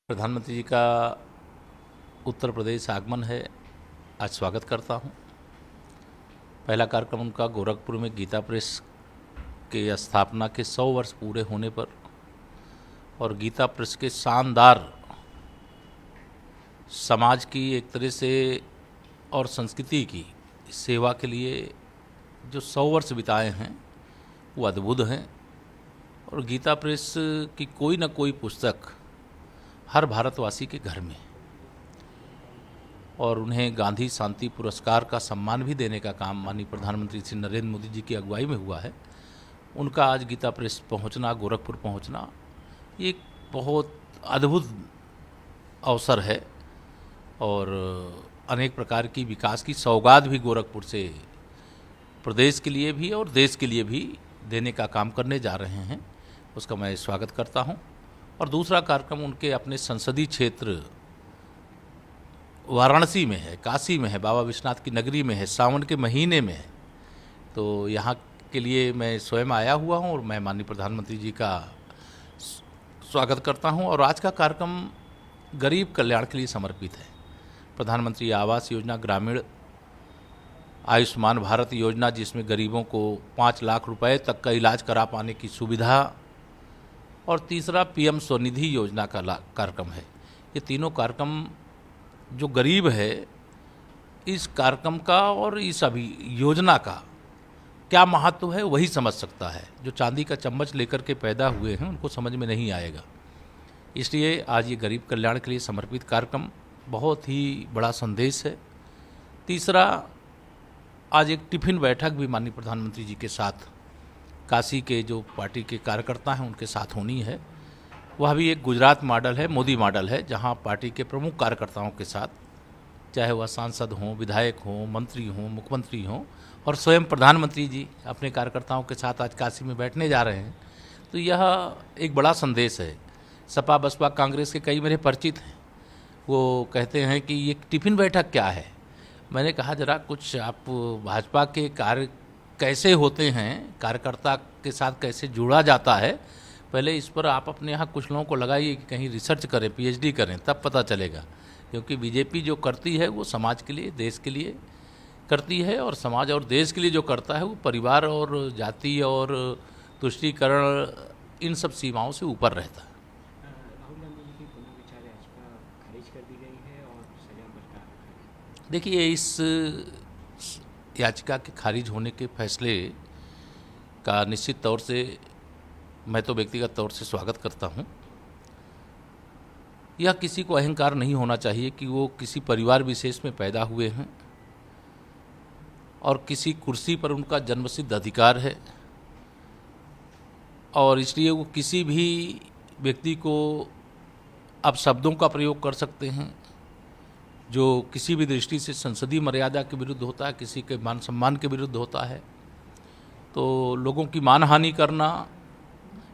प्रधानमंत्री जी का उत्तर प्रदेश आगमन है। आज स्वागत करता हूं। पहला कार्यक्रम उनका गोरखपुर में गीता प्रेस के स्थापना के 100 वर्ष पूरे होने पर और गीता प्रेस के शानदार समाज की एक तरह से और संस्कृति की सेवा के लिए जो 100 वर्ष बिताए हैं वो अद्भुत हैं। और गीता प्रेस की कोई न कोई पुस्तक हर भारतवासी के घर में, और उन्हें गांधी शांति पुरस्कार का सम्मान भी देने का काम माननीय प्रधानमंत्री श्री नरेंद्र मोदी जी की अगुवाई में हुआ है। उनका आज गीता प्रेस पहुंचना, गोरखपुर पहुंचना, ये एक बहुत अद्भुत अवसर है और अनेक प्रकार की विकास की सौगात भी गोरखपुर से प्रदेश के लिए भी और देश के लिए भी देने का काम करने जा रहे हैं। उसका मैं स्वागत करता हूं। और दूसरा कार्यक्रम उनके अपने संसदीय क्षेत्र वाराणसी में है, काशी में है, बाबा विश्वनाथ की नगरी में है, सावन के महीने में है। तो यहाँ के लिए मैं स्वयं आया हुआ हूँ और मैं माननीय प्रधानमंत्री जी का स्वागत करता हूँ। और आज का कार्यक्रम गरीब कल्याण के लिए समर्पित है। प्रधानमंत्री आवास योजना, ग्रामीण आयुष्मान भारत योजना, जिसमें गरीबों को 5 लाख रुपए तक का इलाज करा पाने की सुविधा, और तीसरा पीएम स्वनिधि योजना का कार्यक्रम है। ये तीनों कार्यक्रम जो गरीब है, इस कार्यक्रम का और इस अभी योजना का क्या महत्व है वही समझ सकता है। जो चांदी का चम्मच लेकर के पैदा हुए हैं उनको समझ में नहीं आएगा। इसलिए आज ये गरीब कल्याण के लिए समर्पित कार्यक्रम बहुत ही बड़ा संदेश है। तीसरा, आज एक टिफिन बैठक भी माननीय प्रधानमंत्री जी के साथ काशी के जो पार्टी के कार्यकर्ता हैं उनके साथ होनी है। वह भी एक गुजरात मॉडल है, मोदी मॉडल है, जहां पार्टी के प्रमुख कार्यकर्ताओं के साथ, चाहे वह सांसद हों, विधायक हों, मंत्री हों, मुख्यमंत्री हों, और स्वयं प्रधानमंत्री जी अपने कार्यकर्ताओं के साथ आज काशी में बैठने जा रहे हैं। तो यह एक बड़ा संदेश है। सपा बसपा कांग्रेस के कई मेरे परिचित हैं, वो कहते हैं कि ये टिफिन बैठक क्या है। मैंने कहा जरा कुछ आप भाजपा के कार्य कैसे होते हैं, कार्यकर्ता के साथ कैसे जुड़ा जाता है, पहले इस पर आप अपने यहाँ कुछ लोगों को लगाइए कि कहीं रिसर्च करें, पीएचडी करें, तब पता चलेगा। क्योंकि बीजेपी जो करती है वो समाज के लिए, देश के लिए करती है, और समाज और देश के लिए जो करता है वो परिवार और जाति और तुष्टीकरण इन सब सीमाओं से ऊपर रहता है। राहुल गांधी जी की पुनर्विचार याचिका खारिज कर दी गई है और सजा बरकरार रखा गया। देखिए, इस याचिका के खारिज होने के फैसले का निश्चित तौर से मैं तो व्यक्तिगत तौर से स्वागत करता हूं। यह किसी को अहंकार नहीं होना चाहिए कि वो किसी परिवार विशेष में पैदा हुए हैं और किसी कुर्सी पर उनका जन्मसिद्ध अधिकार है, और इसलिए वो किसी भी व्यक्ति को अब शब्दों का प्रयोग कर सकते हैं जो किसी भी दृष्टि से संसदीय मर्यादा के विरुद्ध होता है, किसी के मान सम्मान के विरुद्ध होता है। तो लोगों की मानहानि करना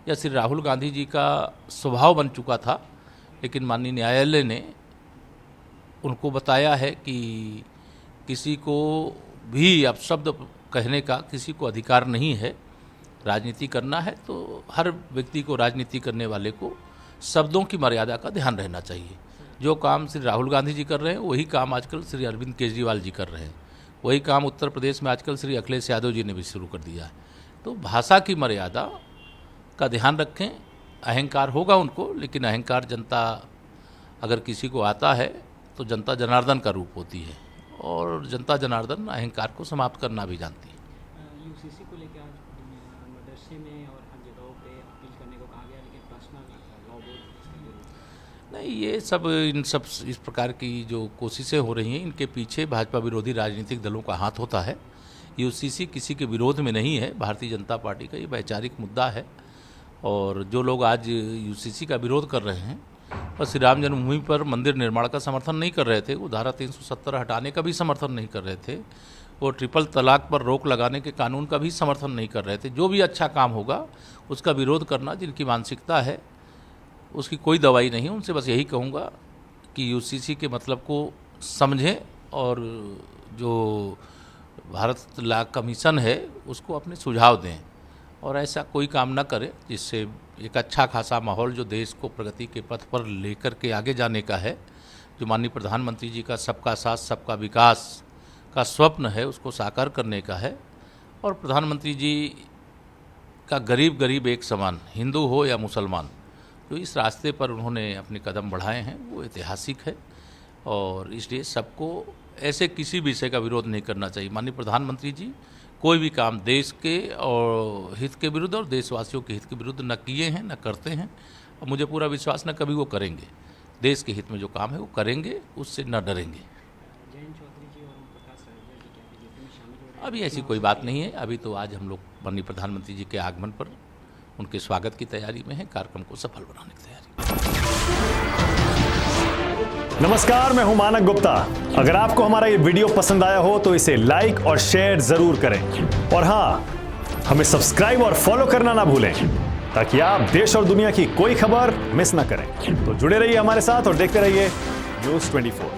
या श्री राहुल गांधी जी का स्वभाव बन चुका था, लेकिन माननीय न्यायालय ने उनको बताया है कि किसी को भी अपशब्द कहने का किसी को अधिकार नहीं है। राजनीति करना है तो हर व्यक्ति को, राजनीति करने वाले को शब्दों की मर्यादा का ध्यान रहना चाहिए। जो काम श्री राहुल गांधी जी कर रहे हैं वही काम आजकल श्री अरविंद केजरीवाल जी कर रहे हैं, वही काम उत्तर प्रदेश में आजकल श्री अखिलेश यादव जी ने भी शुरू कर दिया है। तो भाषा की मर्यादा का ध्यान रखें। अहंकार होगा उनको, लेकिन अहंकार जनता अगर किसी को आता है तो जनता जनार्दन का रूप होती है, और जनता जनार्दन अहंकार को समाप्त करना भी जानती है। यूसीसी को लेकर आज मदरसे में और हर जगहों पे अपील करने को कहा गया, लेकिन पर्सनल लॉ बोर्ड नहीं, ये सब इन सब इस प्रकार की जो कोशिशें हो रही हैं, इनके पीछे भाजपा विरोधी राजनीतिक दलों का हाथ होता है। यूसीसी किसी के विरोध में नहीं है, भारतीय जनता पार्टी का ये वैचारिक मुद्दा है। और जो लोग आज यूसीसी का विरोध कर रहे हैं और श्री राम जन्मभूमि पर मंदिर निर्माण का समर्थन नहीं कर रहे थे, वो धारा 370 हटाने का भी समर्थन नहीं कर रहे थे, वो ट्रिपल तलाक पर रोक लगाने के कानून का भी समर्थन नहीं कर रहे थे। जो भी अच्छा काम होगा उसका विरोध करना जिनकी मानसिकता है उसकी कोई दवाई नहीं। उनसे बस यही कहूँगा कि यूसीसी के मतलब को समझें और जो भारत लॉ कमीशन है उसको अपने सुझाव दें, और ऐसा कोई काम न करे जिससे एक अच्छा खासा माहौल जो देश को प्रगति के पथ पर लेकर के आगे जाने का है, जो माननीय प्रधानमंत्री जी का सबका साथ सबका विकास का स्वप्न है, उसको साकार करने का है। और प्रधानमंत्री जी का गरीब गरीब एक समान, हिंदू हो या मुसलमान, जो इस रास्ते पर उन्होंने अपने कदम बढ़ाए हैं वो ऐतिहासिक है। और इसलिए सबको ऐसे किसी विषय का विरोध नहीं करना चाहिए। माननीय प्रधानमंत्री जी कोई भी काम देश के और हित के विरुद्ध और देशवासियों के हित के विरुद्ध न किए हैं, न करते हैं, और मुझे पूरा विश्वास न कभी वो करेंगे। देश के हित में जो काम है वो करेंगे, उससे न डरेंगे। जयंत चौधरी जी और ओम प्रकाश सरावगिया जी क्या बीजेपी में शामिल हो रहे हैं? अभी ऐसी कोई बात नहीं है। अभी तो आज हम लोग माननीय प्रधानमंत्री जी के आगमन पर उनके स्वागत की तैयारी में है, कार्यक्रम को सफल बनाने की तैयारी। नमस्कार, मैं हूं मानक गुप्ता। अगर आपको हमारा ये वीडियो पसंद आया हो तो इसे लाइक और शेयर जरूर करें, और हां, हमें सब्सक्राइब और फॉलो करना ना भूलें ताकि आप देश और दुनिया की कोई खबर मिस ना करें। तो जुड़े रहिए हमारे साथ और देखते रहिए न्यूज़ 24।